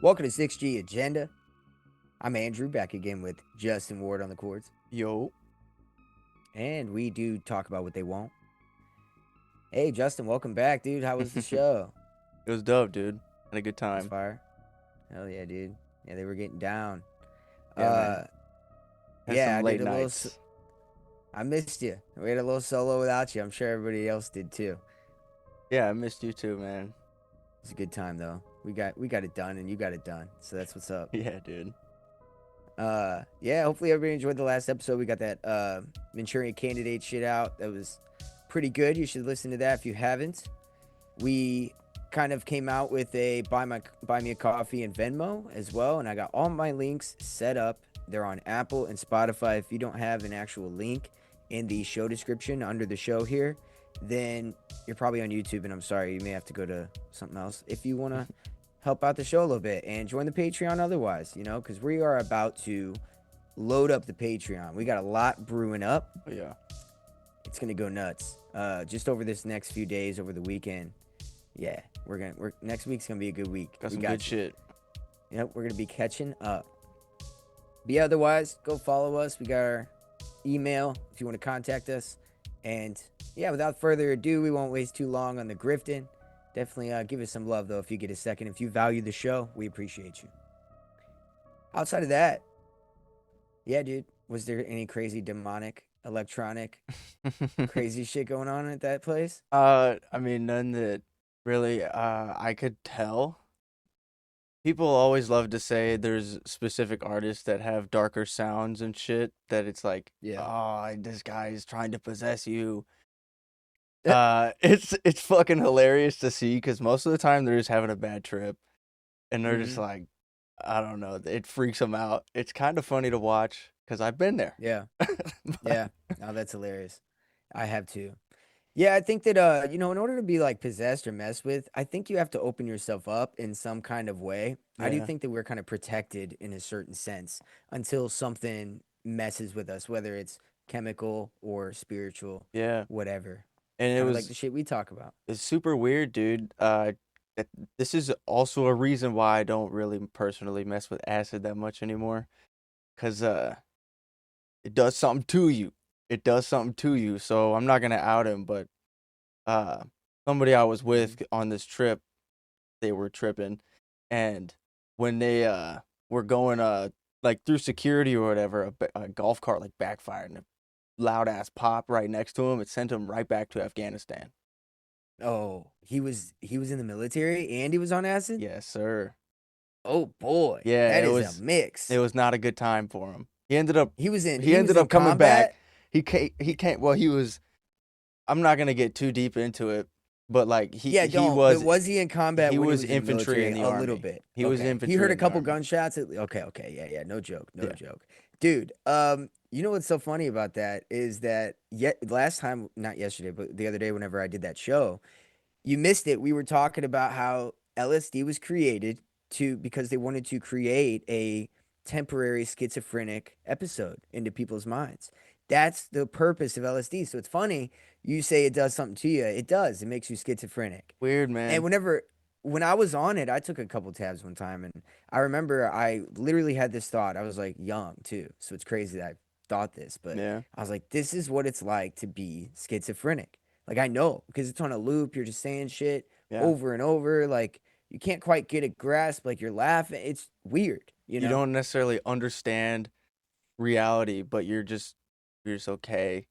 Welcome to 6G Agenda. I'm Andrew, back again with Justin Ward on the chords. Yo. And we do talk about what they want. Hey, Justin, welcome back, dude. How was the show? It was dope, dude. Had a good It was time. fire. Hell yeah, dude. Yeah, they were getting down. Yeah, man. Had Yeah, some I late did a little. nights. I missed you. We had a little solo without you. I'm sure everybody else did too. Yeah, I missed you too, man. It was a good time though. We got it done, and you got it done. So that's what's up. Yeah, dude. Yeah, hopefully everybody enjoyed the last episode. We got that Manchurian Candidate shit out. That was pretty good. You should listen to that if you haven't. We kind of came out with a buy me a coffee and Venmo as well, and I got all my links set up. They're on Apple and Spotify. If you don't have an actual link in the show description under the show here, then you're probably on YouTube, and I'm sorry, you may have to go to something else if you want to help out the show a little bit and join the Patreon otherwise, because we are about to load up the Patreon. We got a lot brewing up. Oh, yeah. It's gonna go nuts. Just over this next few days, over the weekend. Yeah, next week's gonna be a good week. Got some good shit. Yep, we're gonna be catching up. But yeah, otherwise, go follow us. We got our email if you want to contact us. And yeah, without further ado, we won't waste too long on the grifting. Definitely give us some love, though, if you get a second. If you value the show, we appreciate you. Outside of that, yeah, dude, was there any crazy demonic, electronic, crazy shit going on at that place? I mean, none that really I could tell. People always love to say there's specific artists that have darker sounds and shit that it's like, oh, this guy is trying to possess you. It's fucking hilarious to see because most of the time they're just having a bad trip, and they're just like, I don't know, it freaks them out. It's kind of funny to watch because I've been there. Yeah, yeah. Oh, that's hilarious. I have too. Yeah, I think that in order to be like possessed or messed with, I think you have to open yourself up in some kind of way. I do Yeah. think that we're kind of protected in a certain sense until something messes with us, whether it's chemical or spiritual, Yeah. whatever. And it Kind of was like the shit we talk about. it's super weird, dude. This is also a reason why I don't really personally mess with acid that much anymore, cause it does something to you. It does something to you. So I'm not gonna out him, but somebody I was with on this trip, they were tripping, and when they were going like through security or whatever, a golf cart like backfired and a loud ass pop right next to him. It sent him right back to Afghanistan. Oh, he was in the military and he was on acid? Yes, sir. Oh boy. Yeah, That it is was a mix. it was not a good time for him. He ended up He was in coming combat? back. He can't well he was I'm not gonna get too deep into it, but like he was he in combat? he when was he was in the infantry military? in the A little army. bit. He was Okay. infantry He heard a in the couple army. gunshots. Okay. Yeah. No joke. Yeah. Dude, you know what's so funny about that is that last time, not yesterday, but the other day, whenever I did that show, you missed it. We were talking about how LSD was created because they wanted to create a temporary schizophrenic episode into people's minds. That's the purpose of LSD. So it's funny you say it does something to you. It does. It makes you schizophrenic. Weird, And man. when I was on it, I took a couple tabs one time, and I remember I literally had this thought. I was like young too, so it's crazy that I thought this, but Yeah. I was like, this is what it's like to be schizophrenic. Like I know because it's on a loop. You're just saying shit Yeah. over and over. Like you can't quite get a grasp. Like you're laughing. It's weird. You know. You don't necessarily understand reality, but you're just okay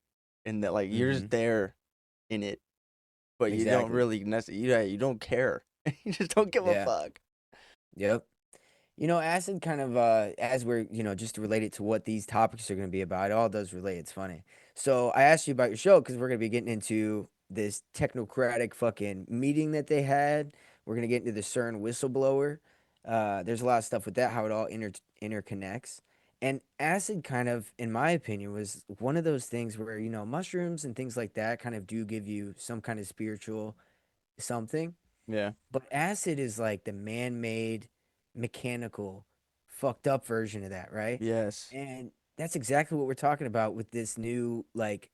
in that like you're just there in it. But you don't Exactly. really necessarily you don't care. You just don't give a fuck. Yep. Acid kind of, as we're, just to relate it to what these topics are going to be about, it all does relate. It's funny. So I asked you about your show because we're going to be getting into this technocratic fucking meeting that they had. We're going to get into the CERN whistleblower. There's a lot of stuff with that, how it all interconnects. And acid kind of, in my opinion, was one of those things where, mushrooms and things like that kind of do give you some kind of spiritual something. Yeah. But acid is like the man-made, mechanical, fucked up version of that, right? Yes. And that's exactly what we're talking about with this new, like,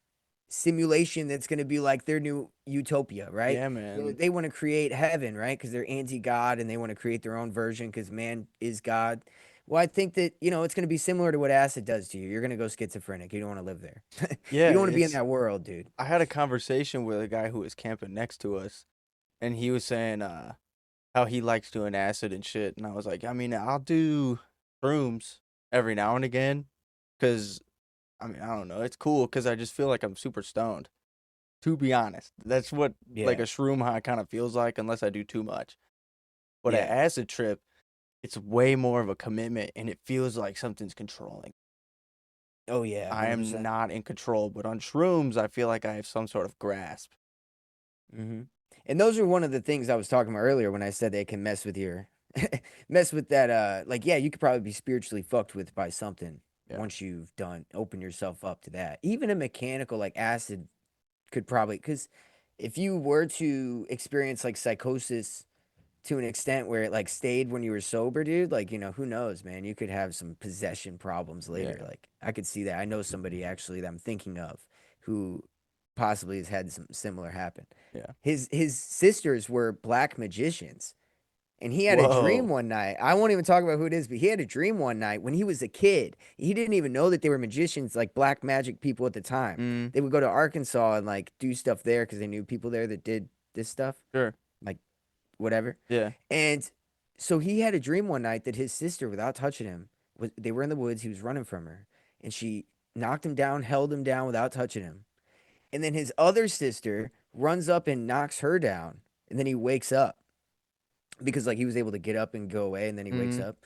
simulation that's going to be like their new utopia, right? Yeah, man. They want to create heaven, right? Because they're anti-God and they want to create their own version because man is God. Well, I think that, it's going to be similar to what acid does to you. You're going to go schizophrenic. You don't want to live there. You Yeah, don't want to be in that world, dude. I had a conversation with a guy who was camping next to us, and he was saying how he likes doing acid and shit, and I was like, I mean, I'll do shrooms every now and again, cause I mean, I don't know, it's cool, cause I just feel like I'm super stoned. To be honest, that's what like a Yeah. shroom high kind of feels like, unless I do too much. But an Yeah. acid trip, it's way more of a commitment, and it feels like something's controlling. Oh, yeah. I am 100%. not in control, but on shrooms, I feel like I have some sort of grasp. hmm And those are one of the things I was talking about earlier when I said they can mess with that. Like, yeah, you could probably be spiritually fucked with by something Yeah. once you've open yourself up to that. Even a mechanical like acid could probably, because if you were to experience like psychosis to an extent where it like stayed when you were sober, dude, like, who knows, man, you could have some possession problems later. Yeah. Like, I could see that. I know somebody actually that I'm thinking of who possibly has had some similar happen. Yeah. His sisters were black magicians, and he had a dream Whoa. one night. I won't even talk about who it is, but he had a dream one night when he was a kid. He didn't even know that they were magicians, like black magic people at the time. Mm, They would go to Arkansas and like do stuff there because they knew people there that did this stuff, sure. like whatever. Yeah. And so he had a dream one night that his sister, without touching him, they were in the woods. He was running from her, and she knocked him down, held him down without touching him. And then his other sister runs up and knocks her down, and then he wakes up because like he was able to get up and go away, and then he wakes Mm, up.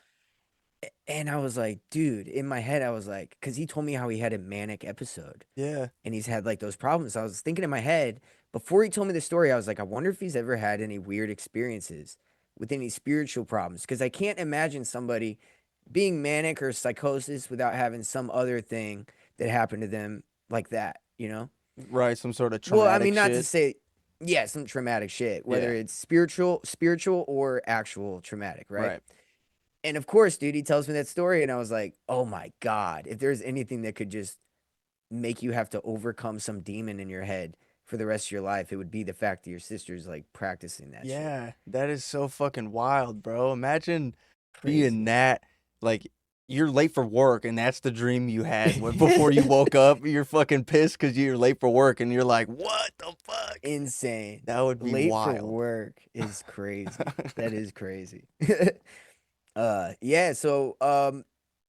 And I was like, dude, in my head, I was like, because he told me how he had a manic episode yeah. and he's had like those problems. I was thinking in my head before he told me the story, I was like, I wonder if he's ever had any weird experiences with any spiritual problems. Because I can't imagine somebody being manic or psychosis without having some other thing that happened to them like that, you know? Right. Some sort of Well, I traumatic mean, not to shit. say, yeah, some traumatic shit, whether Yeah. it's spiritual or actual traumatic, right? Right. And of course, dude, he tells me that story, and I was like, oh my God, if there's anything that could just make you have to overcome some demon in your head for the rest of your life, it would be the fact that your sister's like practicing that shit. Yeah. That is so fucking wild, bro. Imagine being Crazy. that, like, you're late for work and that's the dream you had before you woke up. You're fucking pissed because you're late for work and you're like, what the fuck? Insane. That would be Late for wild. work is crazy. That is crazy. Yeah, so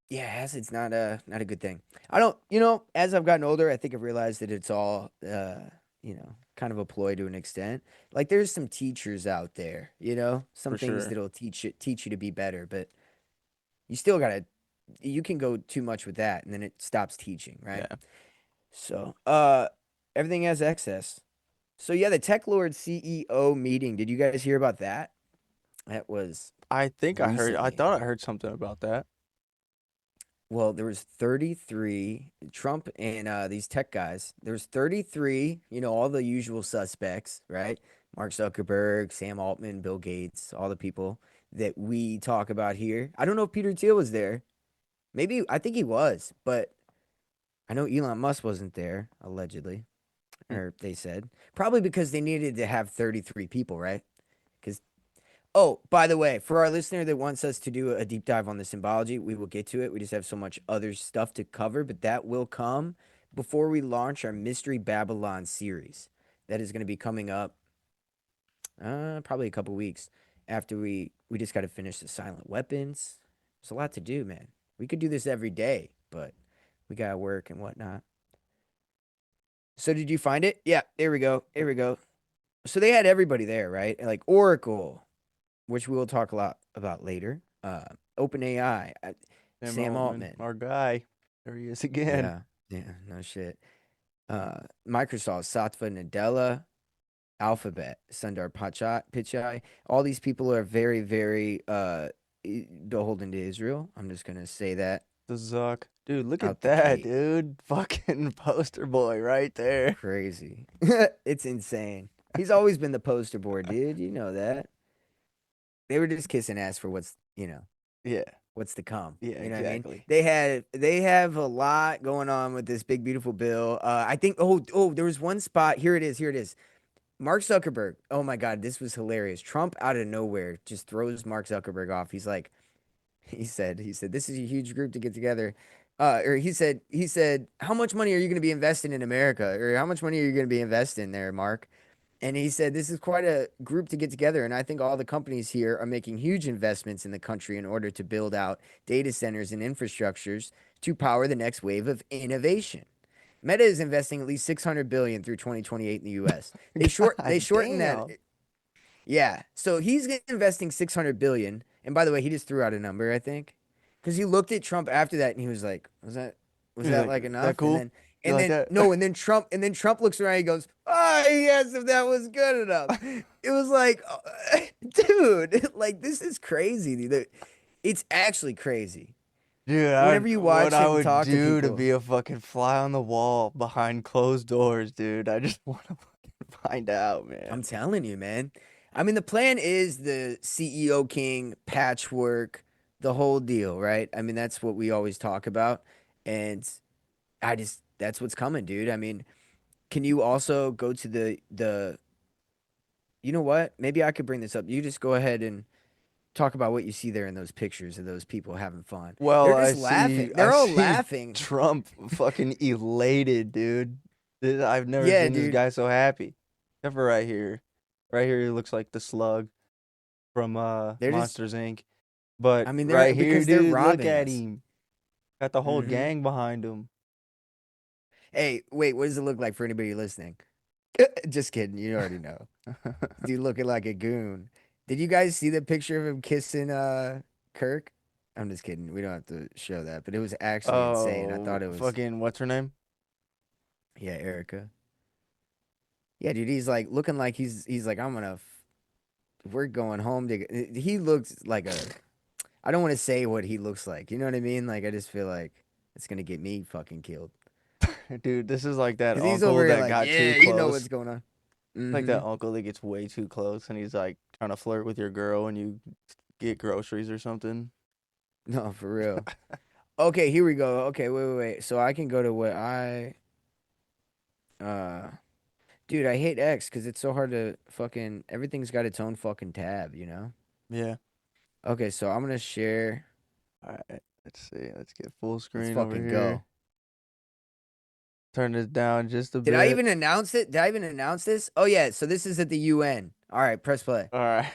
yeah, acid's not a good thing. I don't, as I've gotten older, I think I've realized that it's all kind of a ploy to an extent. Like there's some teachers out there, some For things sure. that'll teach you to be better, but you still gotta you can go too much with that and then it stops teaching, right? Yeah. So everything has excess. So yeah, the Tech Lord CEO meeting, did you guys hear about that? That was I think I recently. thought I heard something about that. Well, there was 33 Trump and these tech guys. There was 33, all the usual suspects, right? Mark Zuckerberg, Sam Altman, Bill Gates, all the people that we talk about here. I don't know if Peter Thiel was there. Maybe I think he was, but I know Elon Musk wasn't there, allegedly, Hmm. or they said. Probably because they needed to have 33 people, right? Because, oh, by the way, for our listener that wants us to do a deep dive on the symbology, we will get to it. We just have so much other stuff to cover, but that will come before we launch our Mystery Babylon series. That is going to be coming up probably a couple weeks after we just got to finish the silent weapons. There's a lot to do, man. We could do this every day, but we got to work and whatnot. So did you find it? Yeah, there we go. There we go. So they had everybody there, right? Like Oracle, which we will talk a lot about later. OpenAI, Sam Sam Altman, Altman. our guy. There he is again. Yeah, yeah, no shit. Microsoft, Satya Nadella, Alphabet, Sundar Pichai. All these people are very, very beholden to Israel. I'm just gonna say that The Zuck. Dude, look at out the that, gate. dude. Fucking poster boy right there. Crazy. It's insane. He's always been the poster boy, dude. You know that. They were just kissing ass for what's. Yeah. what's to come. Yeah, You know what I mean? exactly. They have a lot going on with this big beautiful bill. I think there was one spot. Here it is. Here it is. Mark Zuckerberg. Oh my God, this was hilarious. Trump out of nowhere just throws Mark Zuckerberg off. He's like, he said this is a huge group to get together. Or he said, how much money are you going to be investing in America? Or how much money are you going to be investing there, Mark? And he said, this is quite a group to get together. And I think all the companies here are making huge investments in the country in order to build out data centers and infrastructures to power the next wave of innovation. Meta is investing at least 600 billion through 2028 in the US. They God shorten that. damn. Yeah. So he's investing 600 billion. And by the way, he just threw out a number, I think. Cuz he looked at Trump after that and he was like, was He's that like, like that enough? And cool? then You and like then that? no, and then Trump looks around, he goes, "Oh, he asked if that was good enough." It was like, dude, like this is crazy, dude. It's actually crazy. Dude, Whenever you what watch I him would talk to do to people. be a fucking fly on the wall behind closed doors, dude. I just want to fucking find out, I'm man. telling you, man. I mean, the plan is the CEO King patchwork, the whole deal, right? I mean, that's what we always talk about. And that's what's coming, dude. I mean, can you also go to you know what? Maybe I could bring this up. You just go ahead and talk about what you see there in those pictures of those people having fun. Well, They're just laughing. I They're all see laughing. Trump fucking elated, dude. I've never Yeah, seen this dude. guy so happy. Except for right here. Right here he looks like the slug from They're just, Monsters Inc. But I mean, they're right here, because they're dude, look robbing at us. him. Got the whole Hmm. gang behind him. Hey, wait, what does it look like for anybody listening? Just kidding. You already know. Dude looking like a goon. Did you guys see the picture of him kissing Kirk? I'm just kidding. We don't have to show that, but it was actually insane. I Oh, thought it was, fucking what's her name? yeah, Erica. Yeah, dude, he's like looking like he's like, we're going home to he looks like a I don't want to say what he looks like. You know what I mean? Like I just feel like it's gonna get me fucking killed. Dude, this is like that Cause he's uncle over here that like, got too yeah, you know what's close. going on. Like Mm-hmm. that uncle that gets way too close and he's like trying to flirt with your girl and you get groceries or something. No, for real. Okay, here we go. Okay, wait. So I can go to what uh dude, I hate X because it's so hard to fucking everything's got its own fucking tab, you know? Yeah. Okay, so I'm gonna share. All right. Let's see. Let's get full Let's screen over fucking here. go. Turn this down just a Did I bit. even announce it? Did I even announce this? Oh yeah, so this is at the UN. All right, press play. All right.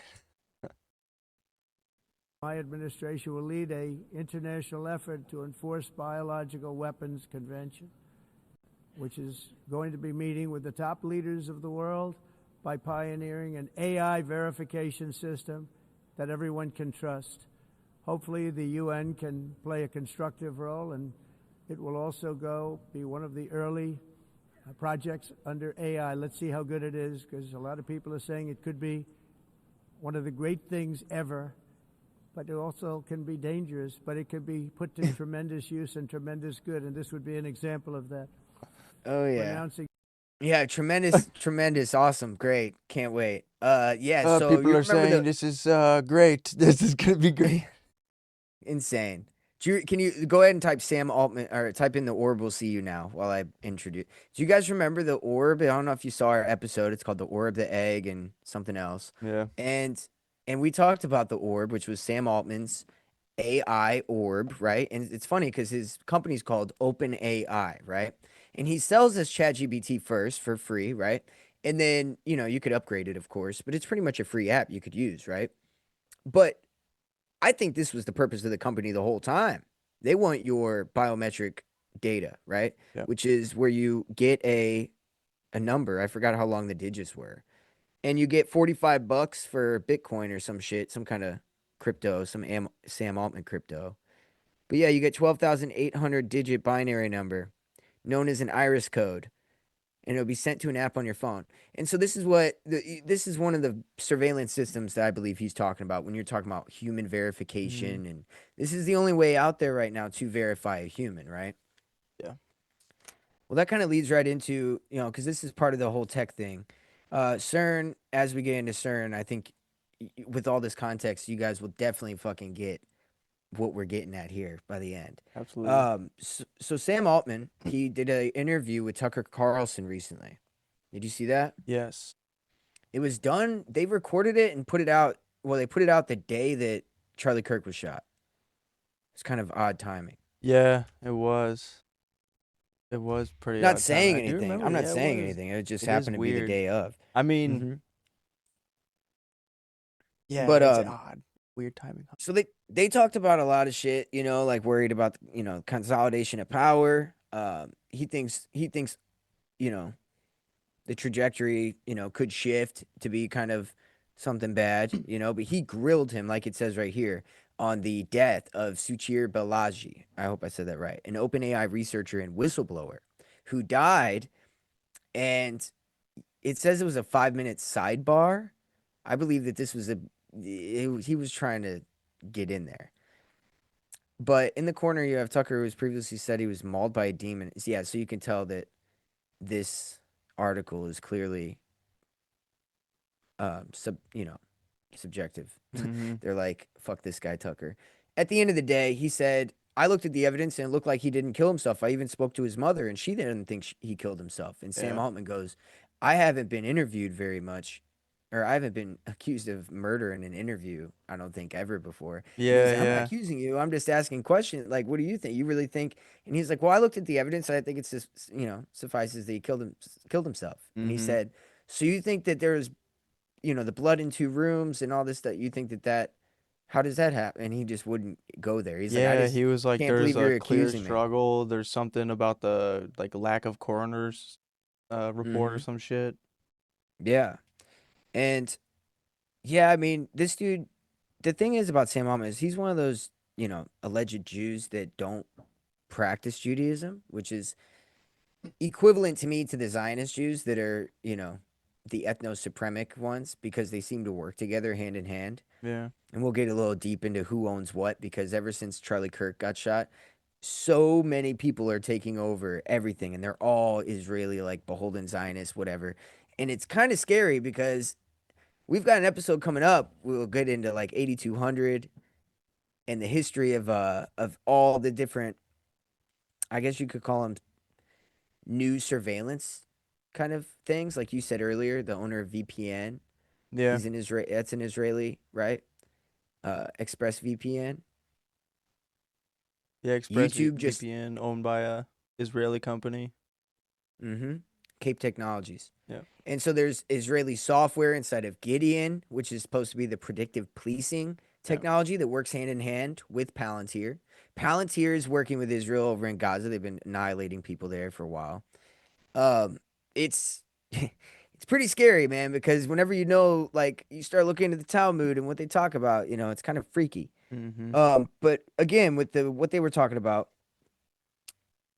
My administration will lead an international effort to enforce biological weapons convention, which is going to be meeting with the top leaders of the world by pioneering an AI verification system that everyone can trust. Hopefully the UN can play a constructive role, and it will also be one of the early projects under AI. Let's see how good it is, because a lot of people are saying it could be one of the great things ever, but it also can be dangerous, but it could be put to tremendous use and tremendous good, and this would be an example of that. Oh We're yeah. announcing Yeah, tremendous, awesome, great. Can't wait. Yeah, so People you are remember saying this is great. This is gonna be great. the insane. Can you go ahead and type Sam Altman or type in the orb? We'll see you now while I introduce. Do you guys remember the orb? I don't know if you saw our episode. It's called the orb, the egg, and something else. Yeah. And we talked about the orb, which was Sam Altman's AI orb, right? And it's funny because his company's called Open AI, right? And he sells this ChatGPT first for free, right? And then, you could upgrade it, of course, but it's pretty much a free app you could use, right? But I think this was the purpose of the company the whole time. They want your biometric data, right? Yeah. Which is where you get a number. I forgot how long the digits were. And you get $45 for Bitcoin or some shit, some kind of crypto, Sam Altman crypto. But yeah, you get 12,800 digit binary number known as an iris code, and it'll be sent to an app on your phone. And so this is one of the surveillance systems that I believe he's talking about when you're talking about human Mm, verification. And this is the only way out there right now to verify a human, right? yeah. Well, that kind of leads right into, because this is part of the whole tech thing. CERN, as we get into CERN, I think with all this context, you guys will definitely fucking get what we're getting at here by the end. Absolutely. So Sam Altman, he did an interview with Tucker Carlson recently. Did you see that? Yes. It was done. They recorded it and put it out. Well, they put it out the day that Charlie Kirk was shot. It's kind of odd timing. Yeah, it was. It was pretty Not odd timing. saying I do anything. remember. I'm not Yeah, saying it was. anything. It just It is happened to be the weird. day of. I mean, Mhm. yeah, But it's odd. Weird timing. so they talked about a lot of shit, like worried about consolidation of power. He thinks you know the trajectory could shift to be kind of something bad, but he grilled him, like it says right here, on the death of Suchir Balaji. I hope I said that right. An OpenAI researcher and whistleblower who died, and it says it was a 5-minute sidebar. I believe that this was he was trying to get in there. But in the corner, you have Tucker, who was previously said he was mauled by a demon. Yeah, so you can tell that this article is clearly, subjective. Mm-hmm. They're like, fuck this guy, Tucker. At the end of the day, he said, I looked at the evidence and it looked like he didn't kill himself. I even spoke to his mother and she didn't think he killed himself. And Sam Yeah. Altman goes, I haven't been interviewed very much, or I haven't been accused of murder in an interview, I don't think, ever before. And Yeah, he's like, I'm not yeah. accusing you. I'm just asking questions. Like, what do you think? You really think? And he's like, well, I looked at the evidence. I think it's just, suffices that he killed himself. And he Mm-hmm. said, so you think that there's, the blood in 2 rooms and all this stuff? You think that how does that happen? And he just wouldn't go there. He's like, I Yeah, just he was like, can't there's believe a you're clear accusing me. struggle. There's something about the like lack of coroner's report or Mhm. some shit. Yeah. And yeah, I mean, this dude, the thing is about Sam Altman is he's one of those, alleged Jews that don't practice Judaism, which is equivalent to me to the Zionist Jews that are, the ethno-supremic ones, because they seem to work together hand in hand. Yeah. And we'll get a little deep into who owns what, because ever since Charlie Kirk got shot, so many people are taking over everything, and they're all Israeli, like beholden Zionists, whatever. And it's kind of scary because we've got an episode coming up. We'll get into like 8200 and the history of all the different, I guess you could call them, news surveillance kind of things. Like you said earlier, the owner of VPN, Yeah. he's an Israel. That's an Israeli, right? Express VPN. Yeah, YouTube just VPN owned by a Israeli company. Cape Technologies. Yeah. And so there's Israeli software inside of Gideon, which is supposed to be the predictive policing technology that works hand in hand with Palantir. Palantir is working with Israel over in Gaza. They've been annihilating people there for a while. It's it's pretty scary, man, because whenever like you start looking into the Talmud and what they talk about, it's kind of freaky. Mm-hmm. But again, with what they were talking about,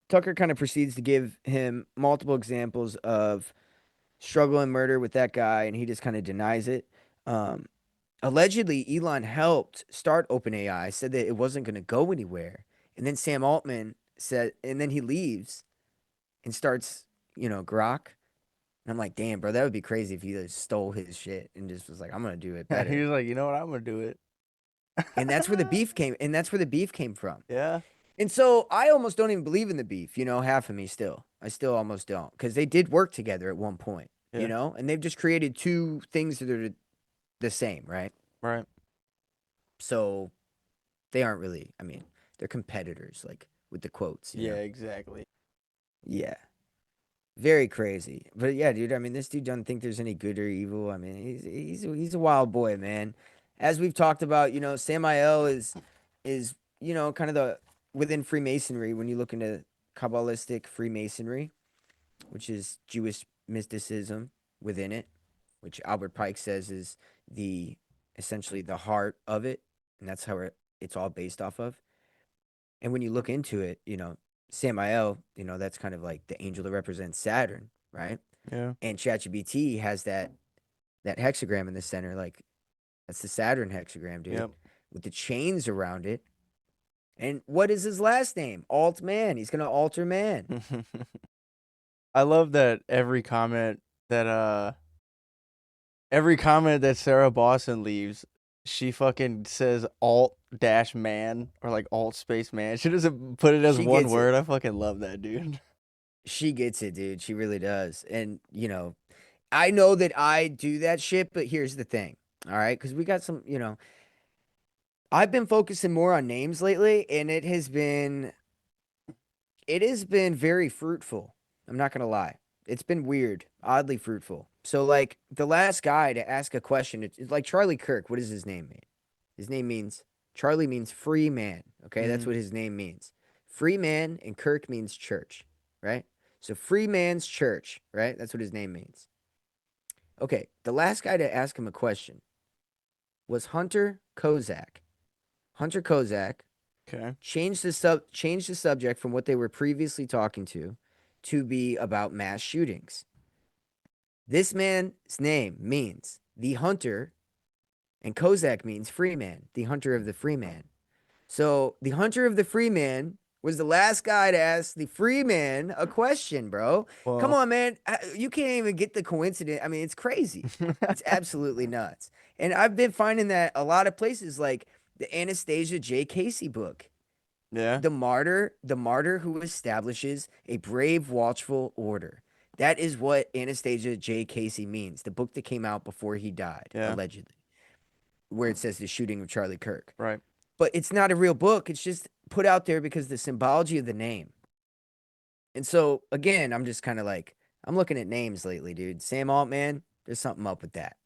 Tucker kind of proceeds to give him multiple examples of struggle and murder with that guy, and he just kind of denies it. Allegedly, Elon helped start OpenAI, said that it wasn't going to go anywhere, and then Sam Altman said, and then he leaves and starts, Grok. And I'm like, damn, bro, that would be crazy if he just stole his shit and just was like, I'm gonna do it He better. was like, you know what, I'm gonna do it. And that's where the beef came. And that's where the beef came from. Yeah. And so I almost don't even believe in the beef. Half of me still. I still almost don't, because they did work together at one point. Yeah. And they've just created 2 things that are the same, right? Right. So they aren't really. I mean, they're competitors, like with the quotes. Yeah, exactly. Yeah. Very crazy. But yeah, dude, I mean, this dude doesn't think there's any good or evil. I mean, he's a wild boy, man. As we've talked about, Samael is kind of the within Freemasonry, when you look into Kabbalistic Freemasonry, which is Jewish mysticism within it, which Albert Pike says is essentially the heart of it, and that's how it's all based off of. And when you look into it, Samael, that's kind of like the angel that represents Saturn, right? Yeah. And ChatGPT has that hexagram in the center, like that's the Saturn hexagram, dude, Yep. with the chains around it. And what is his last name? Alt Man. He's gonna alter man. I love that every comment that Sarah Boston leaves, she fucking says alt dash man or like alt space man. She doesn't put it as She one gets word. it. I fucking love that, dude. She gets it, dude. She really does. And, you know, I know that I do that shit, but here's the thing. All right. Because we got some, you know, I've been focusing more on names lately, and it has been very fruitful. I'm not going to lie. It's been weird, oddly fruitful. So, like, the last guy to ask a question, it's like Charlie Kirk. What does his name mean? His name means, Charlie means free man. Okay. That's what his name means. Free man, and Kirk means church, right? So, free man's church, right? That's what his name means. Okay. The last guy to ask him a question was Hunter Kozak. Hunter Kozak Okay. changed the subject from what they were previously talking to be about mass shootings. This man's name means the hunter, and Kozak means free man, the hunter of the free man. So the hunter of the free man was the last guy to ask the free man a question, bro. Come Well, on, man. You can't even get the coincidence. I mean, it's crazy. It's absolutely nuts. And I've been finding that a lot of places, like the Anastasia J. Casey book, yeah. the martyr who establishes a brave, watchful order. That is what Anastasia J. Casey means. The book that came out before he died, Yeah. allegedly, where it says the shooting of Charlie Kirk. Right. But it's not a real book. It's just put out there because the symbology of the name. And so, again, I'm just kind of like, I'm looking at names lately, dude. Sam Altman, there's something up with that.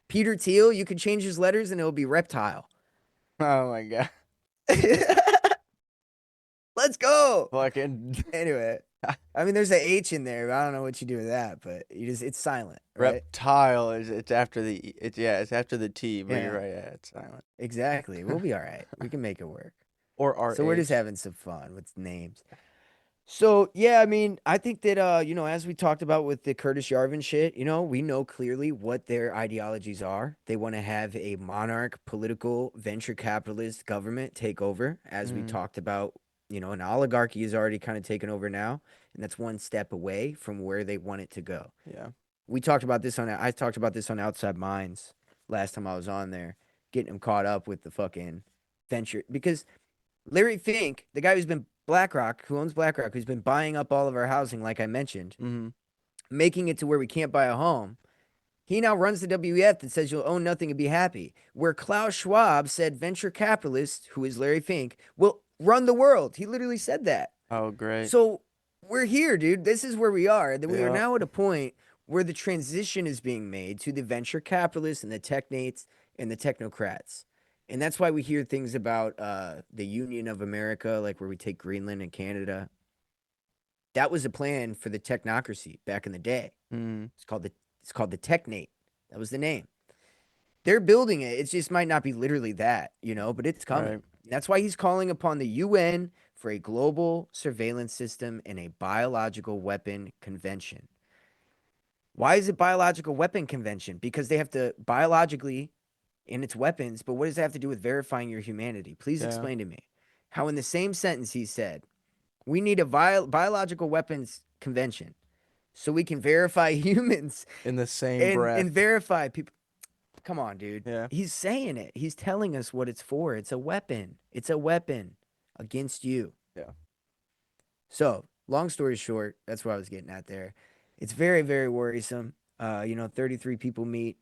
Peter Thiel, you can change his letters and it'll be reptile. Oh my god. Let's go. Fucking Anyway, I mean, there's an H in there, but I don't know what you do with that. But it's silent, right? reptile is it's after the it's after the T, but you're Yeah. right. Yeah, it's silent. Exactly. We'll be all right. We can make it work. Or R. So we're just having some fun with names. So yeah, I mean, I think that you know, as we talked about with the Curtis Yarvin shit, you know, we know clearly what their ideologies are. They want to have a monarch, political, venture capitalist government take over, as we talked about. You know, an oligarchy is already kind of taken over now, and that's one step away from where they want it to go. Yeah. I talked about this on Outside Minds last time I was on there, getting him caught up with the fucking venture, because Larry Fink, the guy who's been BlackRock, who owns BlackRock, who's been buying up all of our housing, like I mentioned, making it to where we can't buy a home. He now runs the WEF that says you'll own nothing and be happy. Where Klaus Schwab said venture capitalists, who is Larry Fink, will run the world. He literally said that. Oh, great. So we're here, dude. This is where we are. That we are Yeah. now at a point where the transition is being made to the venture capitalists and the technates and the technocrats. And that's why we hear things about the Union of America, like where we take Greenland and Canada. That was a plan for the technocracy back in the day. It's called the TECHNATE. That was the name. They're building it. It just might not be literally that, you know, but it's coming. Right. That's why he's calling upon the UN for a global surveillance system and a biological weapon convention. Why is it biological weapon convention? Because they have to biologically in its weapons, but what does that have to do with verifying your humanity? Please explain to me how in the same sentence he said, we need a biological weapons convention so we can verify humans In the same breath. and verify people. Come on, dude. Yeah. He's saying it. He's telling us what it's for. It's a weapon. It's a weapon against you. Yeah. So, long story short, that's what I was getting at there. It's very, very worrisome. You know, 33 people meet.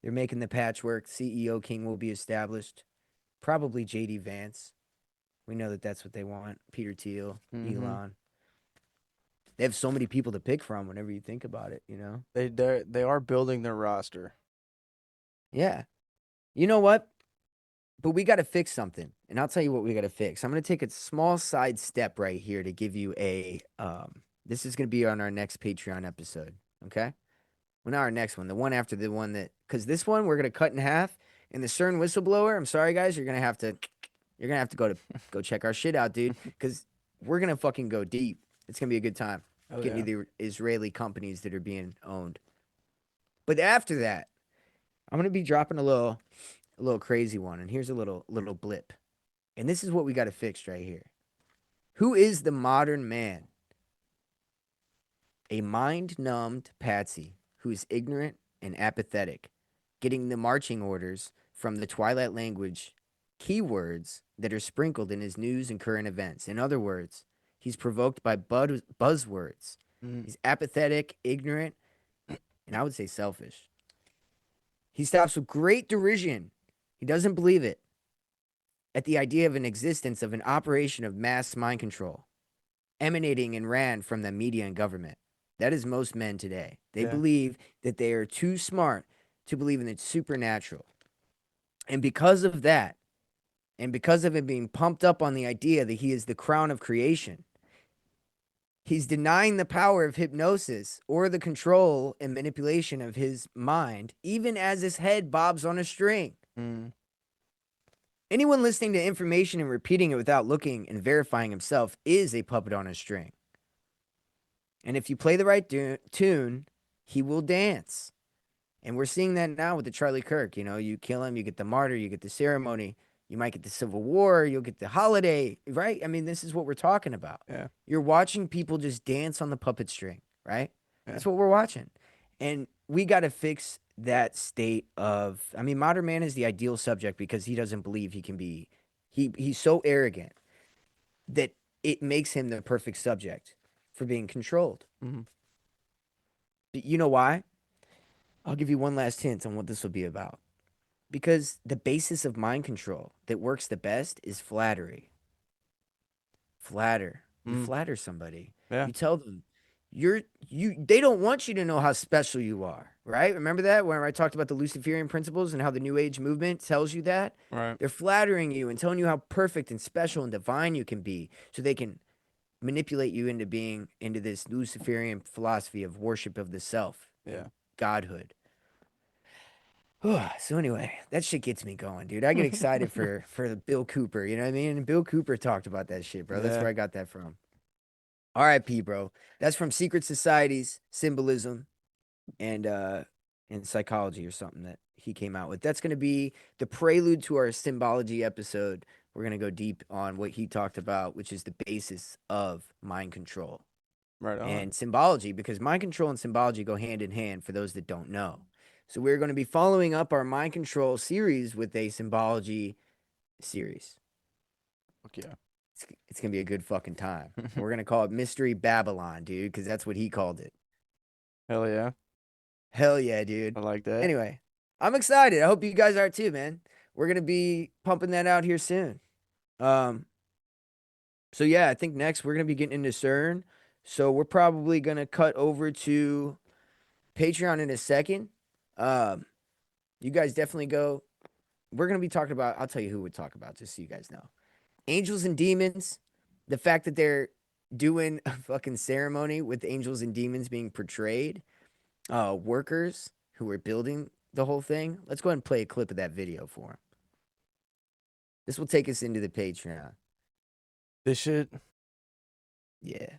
They're making the patchwork. CEO King will be established. Probably JD Vance. We know that that's what they want. Peter Thiel, Elon. They have so many people to pick from whenever you think about it, you know? They are building their roster. Yeah. You know what? But we got to fix something. And I'll tell you what we got to fix. I'm going to take a small side step right here to give you a this is going to be on our next Patreon episode, okay? Well, not our next one, the one after the one that cuz this one we're going to cut in half and the CERN whistleblower, I'm sorry guys, you're going to have to go check our shit out, dude, cuz we're going to fucking go deep. It's going to be a good time. Oh, Getting yeah. to the Israeli companies that are being owned. But after that, I'm going to be dropping a little crazy one, and here's a little blip. And this is what we got to fix right here. Who is the modern man? A mind-numbed patsy who is ignorant and apathetic, getting the marching orders from the Twilight language keywords that are sprinkled in his news and current events. In other words, he's provoked by buzzwords. Mm. He's apathetic, ignorant, and I would say selfish. He stops with great derision. He doesn't believe it at the idea of an existence of an operation of mass mind control emanating and ran from the media and government. That is most men today. They Yeah. believe that they are too smart to believe in the supernatural. And because of that, and because of him being pumped up on the idea that he is the crown of creation, he's denying the power of hypnosis or the control and manipulation of his mind, even as his head bobs on a string. Mm. Anyone listening to information and repeating it without looking and verifying himself is a puppet on a string. And if you play the right tune, he will dance. And we're seeing that now with the Charlie Kirk. You know, you kill him, you get the martyr, you get the ceremony, you might get the Civil War, you'll get the holiday, right? I mean, this is what we're talking about. Yeah. You're watching people just dance on the puppet string, right? Yeah. That's what we're watching. And we got to fix that state of, I mean, modern man is the ideal subject because he doesn't believe he can be, he's so arrogant that it makes him the perfect subject for being controlled. Mm-hmm. But you know why? I'll give you one last hint on what this will be about. Because the basis of mind control that works the best is flattery. Flatter. You flatter somebody. Yeah. You tell them they don't want you to know how special you are, right? Remember that when I talked about the Luciferian principles and how the New Age movement tells you that? Right. They're flattering you and telling you how perfect and special and divine you can be so they can manipulate you into being into this Luciferian philosophy of worship of the self. Yeah. Godhood. So anyway, that shit gets me going, dude. I get excited for Bill Cooper, you know what I mean? And Bill Cooper talked about that shit, bro. That's Yeah. where I got that from. R.I.P., bro. That's from Secret Societies, Symbolism, and Psychology or something that he came out with. That's going to be the prelude to our symbology episode. We're going to go deep on what he talked about, which is the basis of mind control. Right on. And symbology, because mind control and symbology go hand in hand for those that don't know. So we're going to be following up our mind control series with a symbology series. Okay. It's going to be a good fucking time. We're going to call it Mystery Babylon, dude, because that's what he called it. Hell yeah. Hell yeah, dude. I like that. Anyway, I'm excited. I hope you guys are too, man. We're going to be pumping that out here soon. So yeah, I think next we're going to be getting into CERN. So we're probably going to cut over to Patreon in a second. You guys definitely go. We're going to be talking about, I'll tell you who we'd talk about, just so you guys know. Angels and demons. The fact that they're doing a fucking ceremony with angels and demons being portrayed. Workers who are building the whole thing. Let's go ahead and play a clip of that video for them. This will take us into the Patreon. This shit. Yeah.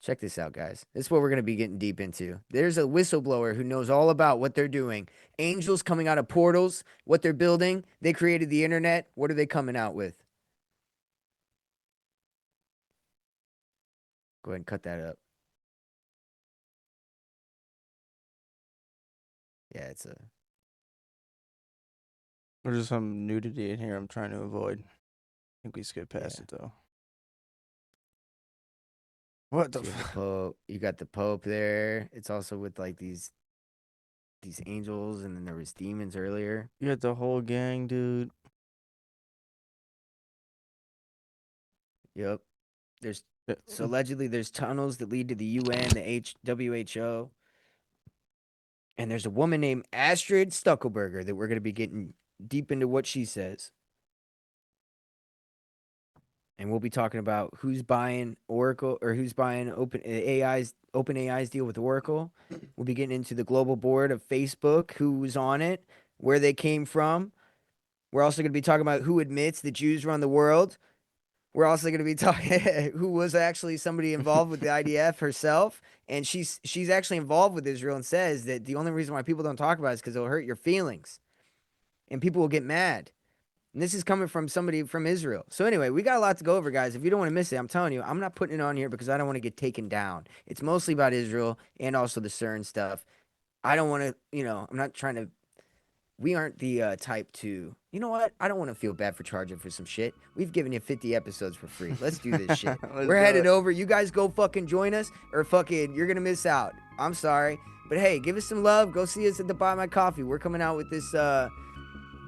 Check this out, guys. This is what we're going to be getting deep into. There's a whistleblower who knows all about what they're doing. Angels coming out of portals, what they're building. They created the internet. What are they coming out with? Go ahead and cut that up. Yeah, it's a... There's some nudity in here I'm trying to avoid. I think we skip past it, though. What the Pope? You got the Pope there. It's also with like these angels, and then there was demons earlier. You got the whole gang, dude. Yep. So allegedly there's tunnels that lead to the UN, the WHO. And there's a woman named Astrid Stuckelberger that we're going to be getting deep into what she says. And we'll be talking about who's buying Oracle or who's buying OpenAI's deal with Oracle. We'll be getting into the global board of Facebook, who's on it, where they came from. We're also going to be talking about who admits that Jews run the world. We're also going to be talking who was actually somebody involved with the IDF herself. And she's actually involved with Israel and says that the only reason why people don't talk about it is because it'll hurt your feelings. And people will get mad. And this is coming from somebody from Israel. So anyway, we got a lot to go over, guys. If you don't want to miss it, I'm telling you, I'm not putting it on here because I don't want to get taken down. It's mostly about Israel and also the CERN stuff. I don't want to, I'm not trying to we aren't the type to, you know what? I don't want to feel bad for charging for some shit. We've given you 50 episodes for free. Let's do this shit. Let's We're do headed it. over. You guys go fucking join us, or fucking, you're going to miss out. I'm sorry. But hey, give us some love. Go see us at the Buy My Coffee. We're coming out with this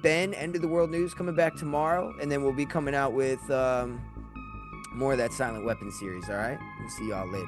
Ben, End of the World News, coming back tomorrow. And then we'll be coming out with more of that Silent Weapon series, all right? We'll see y'all later.